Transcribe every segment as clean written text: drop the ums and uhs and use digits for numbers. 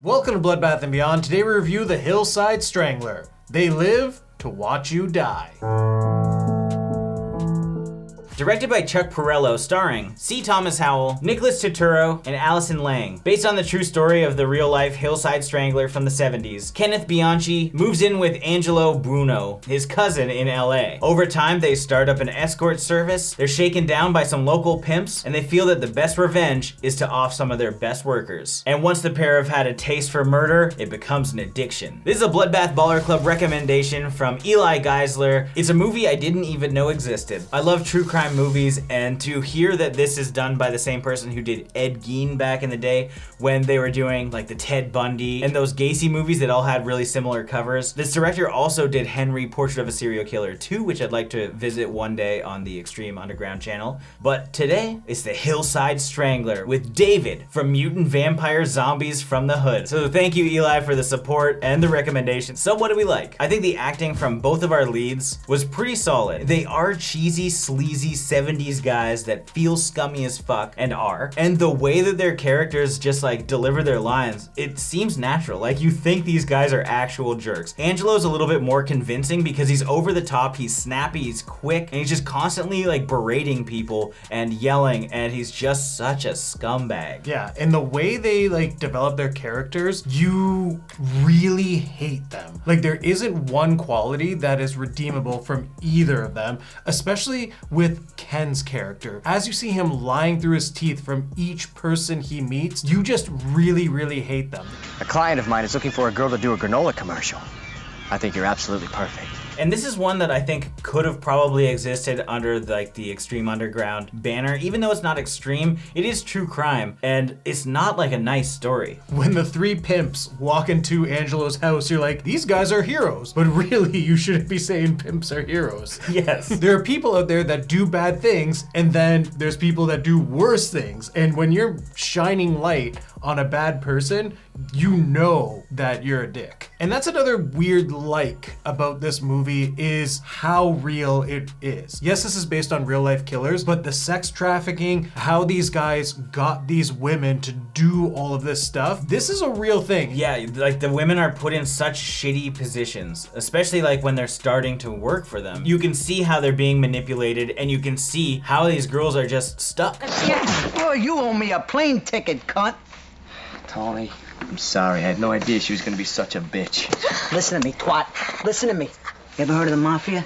Welcome to Bloodbath and Beyond. Today we review the Hillside Strangler. They live to watch you die. Directed by Chuck Parello, starring C. Thomas Howell, Nicholas Turturro, and Allison Lange. Based on the true story of the real-life Hillside Strangler from the 70s, Kenneth Bianchi moves in with Angelo Bruno, his cousin in LA. Over time, they start up an escort service, they're shaken down by some local pimps, and they feel that the best revenge is to off some of their best workers. And once the pair have had a taste for murder, it becomes an addiction. This is a Bloodbath Baller Club recommendation from Eli Geisler. It's a movie I didn't even know existed. I love true crime movies, and to hear that this is done by the same person who did Ed Gein back in the day when they were doing like the Ted Bundy and those Gacy movies that all had really similar covers. This director also did Henry, Portrait of a Serial Killer 2, which I'd like to visit one day on the Extreme Underground channel. But today, it's the Hillside Strangler with David from Mutant Vampire Zombies from the Hood. So thank you, Eli, for the support and the recommendation. So what do we like? I think the acting from both of our leads was pretty solid. They are cheesy, sleazy 70s guys that feel scummy as fuck and are. And the way that their characters just like deliver their lines, it seems natural. Like you think these guys are actual jerks. Angelo's a little bit more convincing because he's over the top, he's snappy, he's quick, and he's just constantly like berating people and yelling, and he's just such a scumbag. Yeah, and the way they like develop their characters, you really hate them. Like there isn't one quality that is redeemable from either of them, especially with Ken's character. As you see him lying through his teeth from each person he meets, you just really hate them. A client of mine is looking for a girl to do a granola commercial. I think you're absolutely perfect. And this is one that I think could have probably existed under like the Extreme Underground banner. Even though it's not extreme, it is true crime, and it's not like a nice story. When the three pimps walk into Angelo's house, you're like, these guys are heroes. But really, you shouldn't be saying pimps are heroes. Yes. There are people out there that do bad things, and then there's people that do worse things. And when you're shining light on a bad person, you know that you're a dick. And that's another weird like about this movie is how real it is. Yes, this is based on real life killers, but the sex trafficking, how these guys got these women to do all of this stuff, this is a real thing. Yeah, like the women are put in such shitty positions, especially like when they're starting to work for them. You can see how they're being manipulated, and you can see how these girls are just stuck. Well, you owe me a plane ticket, cunt. Tony, I'm sorry. I had no idea she was gonna be such a bitch. Listen to me, twat. Listen to me. You ever heard of the mafia?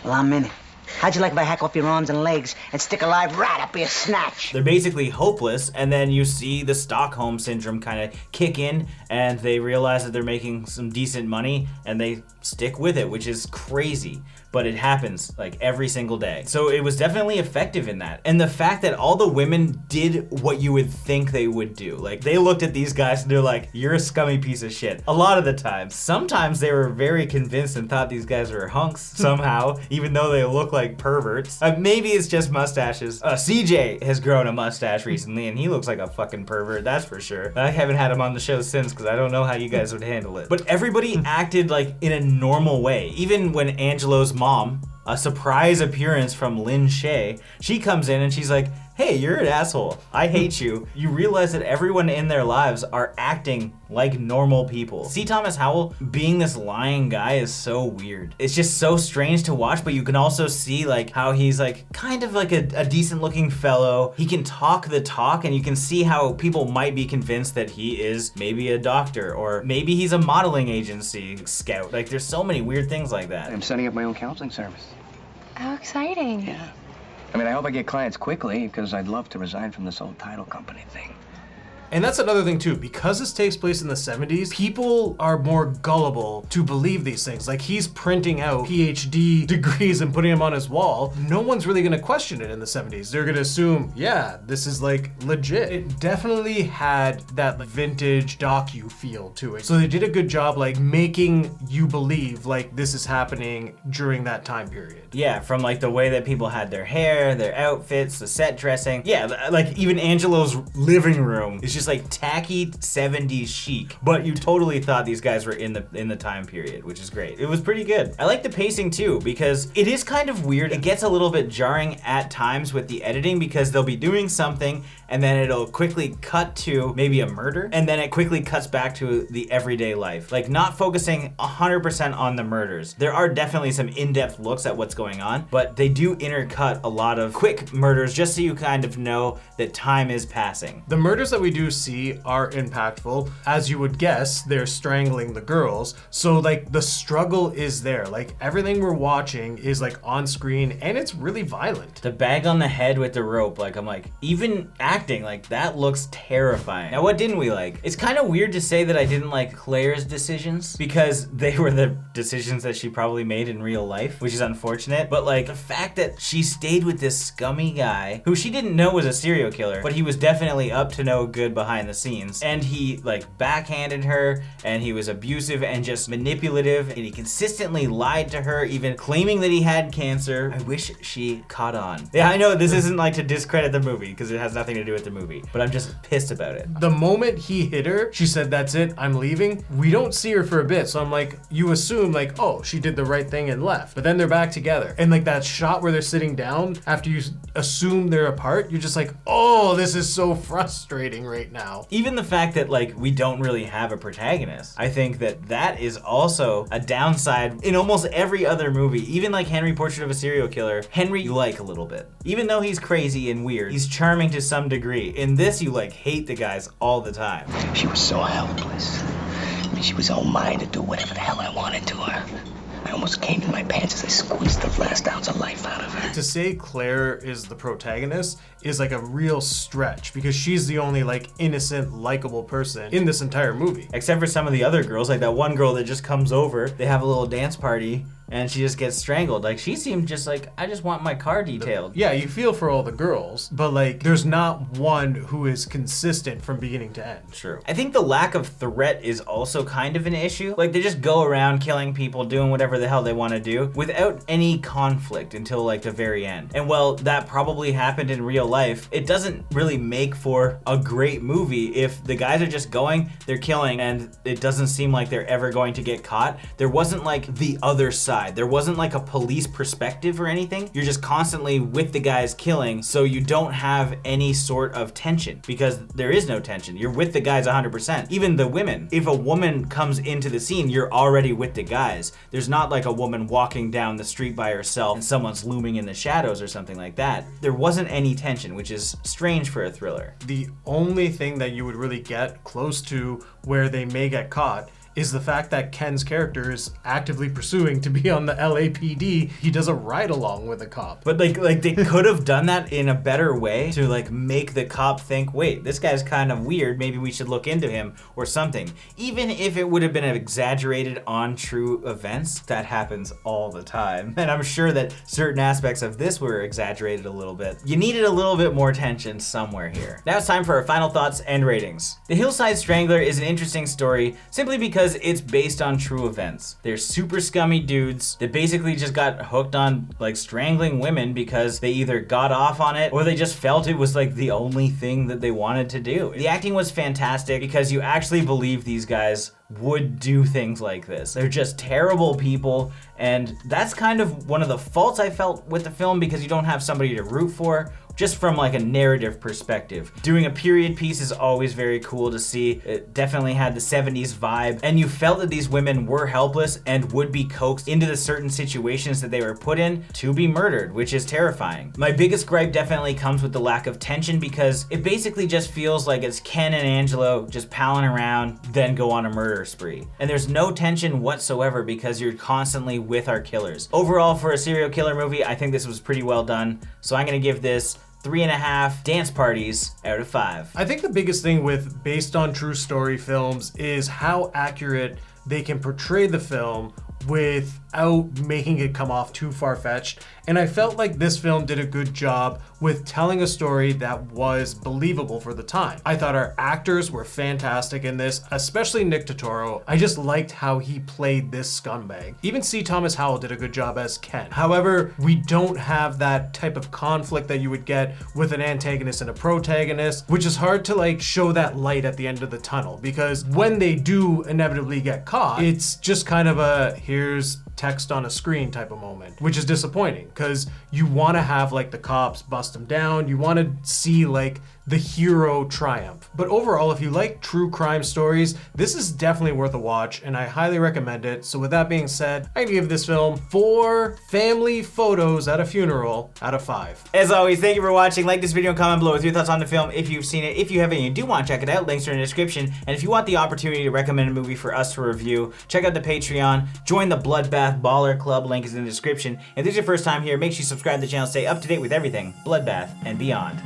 Well, I'm in it. How'd you like if I hack off your arms and legs and stick a live rat up your snatch? They're basically hopeless, and then you see the Stockholm Syndrome kind of kick in, and they realize that they're making some decent money, and they stick with it, which is crazy. But it happens like every single day. So it was definitely effective in that. And the fact that all the women did what you would think they would do. Like they looked at these guys and they're like, you're a scummy piece of shit. A lot of the time. Sometimes they were very convinced and thought these guys were hunks somehow, even though they look like perverts. Maybe it's just mustaches. CJ has grown a mustache recently and he looks like a fucking pervert, that's for sure. I haven't had him on the show since because I don't know how you guys would handle it. But everybody acted like in a normal way. Even when Angelo's mom, a surprise appearance from Lynn Shay, she comes in and she's like, hey, you're an asshole. I hate you. You realize that everyone in their lives are acting like normal people. C. Thomas Howell being this lying guy is so weird. It's just so strange to watch, but you can also see like how he's like kind of like a decent looking fellow. He can talk the talk, and you can see how people might be convinced that he is maybe a doctor, or maybe he's a modeling agency scout. Like there's so many weird things like that. I'm setting up my own counseling service. How exciting. Yeah. I mean, I hope I get clients quickly because I'd love to resign from this old title company thing. And that's another thing too, because this takes place in the 70s, people are more gullible to believe these things. Like he's printing out PhD degrees and putting them on his wall. No one's really gonna question it in the 70s. They're gonna assume, yeah, this is like legit. It definitely had that vintage docu feel to it. So they did a good job like making you believe like this is happening during that time period. Yeah, from like the way that people had their hair, their outfits, the set dressing. Yeah, like even Angelo's living room is just like tacky 70s chic, but you totally thought these guys were in the time period, which is great. It was pretty good. I like the pacing too, because it is kind of weird. It gets a little bit jarring at times with the editing because they'll be doing something and then it'll quickly cut to maybe a murder, and then it quickly cuts back to the everyday life. Like, not focusing 100% on the murders. There are definitely some in-depth looks at what's going on, but they do intercut a lot of quick murders just so you kind of know that time is passing. The murders that we do see are impactful. As you would guess, they're strangling the girls. So like the struggle is there. Like everything we're watching is like on screen and it's really violent. The bag on the head with the rope, like I'm like, even acting, like that looks terrifying. Now what didn't we like? It's kind of weird to say that I didn't like Claire's decisions because they were the decisions that she probably made in real life, which is unfortunate. But like the fact that she stayed with this scummy guy who she didn't know was a serial killer, but he was definitely up to no good behind the scenes. And he like backhanded her and he was abusive and just manipulative and he consistently lied to her, even claiming that he had cancer. I wish she caught on. Yeah, I know this isn't like to discredit the movie because it has nothing to do with the movie, but I'm just pissed about it. The moment he hit her, she said, "That's it, I'm leaving." We don't see her for a bit, so I'm like, you assume like, oh, she did the right thing and left. But then they're back together. And like that shot where they're sitting down after you assume they're apart, you're just like, oh, this is so frustrating right now. Even the fact that like we don't really have a protagonist, I think that that is also a downside in almost every other movie. Even like Henry Portrait of a Serial Killer, Henry you like a little bit. Even though he's crazy and weird, he's charming to some degree. In this, you like hate the guys all the time. She was so helpless. I mean, she was all mine to do whatever the hell I wanted to her. I almost came in my pants as I squeezed the last ounce of life out of her. To say Claire is the protagonist is like a real stretch because she's the only like innocent, likable person in this entire movie. Except for some of the other girls, like that one girl that just comes over, they have a little dance party, and she just gets strangled. Like, she seemed just like, I just want my car detailed. Yeah, you feel for all the girls, but like, there's not one who is consistent from beginning to end. True. I think the lack of threat is also kind of an issue. Like, they just go around killing people, doing whatever the hell they want to do, without any conflict until like the very end. And while that probably happened in real life, it doesn't really make for a great movie if the guys are just going, they're killing, and it doesn't seem like they're ever going to get caught. There wasn't like the other side. There wasn't like a police perspective or anything. You're just constantly with the guys killing, so you don't have any sort of tension because there is no tension. You're with the guys 100%. Even the women. If a woman comes into the scene, you're already with the guys. There's not like a woman walking down the street by herself and someone's looming in the shadows or something like that. There wasn't any tension, which is strange for a thriller. The only thing that you would really get close to where they may get caught is the fact that Ken's character is actively pursuing to be on the LAPD. He does a ride along with a cop. But like they could have done that in a better way to like make the cop think, wait, this guy's kind of weird, maybe we should look into him or something. Even if it would have been exaggerated on true events, that happens all the time. And I'm sure that certain aspects of this were exaggerated a little bit. You needed a little bit more tension somewhere here. Now it's time for our final thoughts and ratings. The Hillside Strangler is an interesting story simply because it's based on true events. They're super scummy dudes that basically just got hooked on like strangling women because they either got off on it or they just felt it was like the only thing that they wanted to do. The acting was fantastic because you actually believe these guys would do things like this. They're just terrible people, and that's kind of one of the faults I felt with the film because you don't have somebody to root for. Just from like a narrative perspective. Doing a period piece is always very cool to see. It definitely had the 70s vibe, and you felt that these women were helpless and would be coaxed into the certain situations that they were put in to be murdered, which is terrifying. My biggest gripe definitely comes with the lack of tension because it basically just feels like it's Ken and Angelo just palling around, then go on a murder spree. And there's no tension whatsoever because you're constantly with our killers. Overall, for a serial killer movie, I think this was pretty well done. So I'm gonna give this 3.5 dance parties out of 5. I think the biggest thing with based on true story films is how accurate they can portray the film without making it come off too far-fetched. And I felt like this film did a good job with telling a story that was believable for the time. I thought our actors were fantastic in this, especially Nick Turturro. I just liked how he played this scumbag. Even C. Thomas Howell did a good job as Ken. However, we don't have that type of conflict that you would get with an antagonist and a protagonist, which is hard to like show that light at the end of the tunnel because when they do inevitably get caught, it's just kind of a here's text on a screen type of moment, which is disappointing because you want to have like the cops bust them down. You want to see like the hero triumph. But overall, if you like true crime stories, this is definitely worth a watch, and I highly recommend it. So with that being said, I give this film 4 family photos at a funeral out of 5. As always, thank you for watching. Like this video and comment below with your thoughts on the film if you've seen it. If you haven't and you do want to check it out, links are in the description. And if you want the opportunity to recommend a movie for us to review, check out the Patreon, join the Bloodbath Baller Club, link is in the description. If this is your first time here, make sure you subscribe to the channel, stay up to date with everything Bloodbath and beyond.